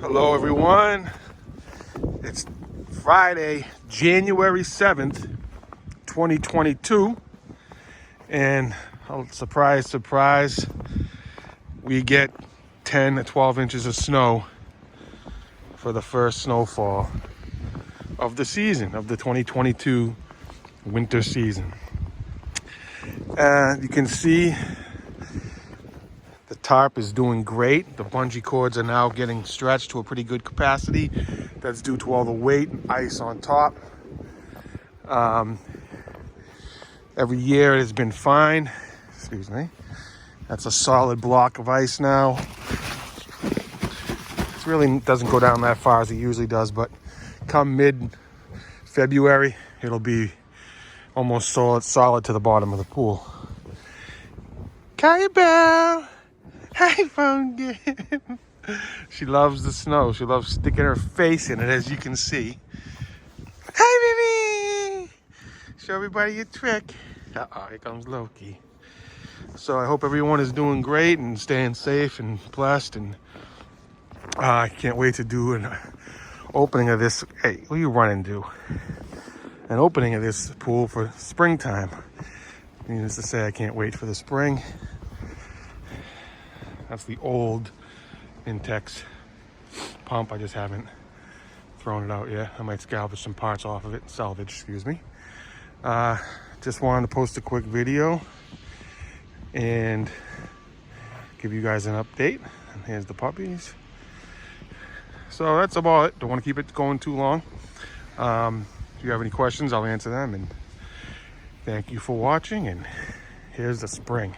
Hello everyone, it's Friday, January 7th, 2022, and surprise, surprise, we get 10 to 12 inches of snow for the first snowfall of the season, of the 2022 winter season. You can see the tarp is doing great. The bungee cords are now getting stretched to a pretty good capacity. That's due to all the weight and ice on top. Every year it has been fine. Excuse me. That's a solid block of ice now. It really doesn't go down that far as it usually does, but come mid-February, it'll be almost solid to the bottom of the pool. Kyabelle! Hi, Fungus! She loves the snow. She loves sticking her face in it, as you can see. Hi, baby! Show everybody your trick. Uh-oh, here comes Loki. So I hope everyone is doing great and staying safe and blessed. And I can't wait to do an opening of this. Hey, what are you running to? An opening of this pool for springtime. Needless to say, I can't wait for the spring. That's the old INTEX pump. I just haven't thrown it out yet. I might salvage some parts off of it. Excuse me. Just wanted to post a quick video and give you guys an update. And here's the puppies. So that's about it. Don't want to keep it going too long. If you have any questions, I'll answer them. And thank you for watching. And here's the spring.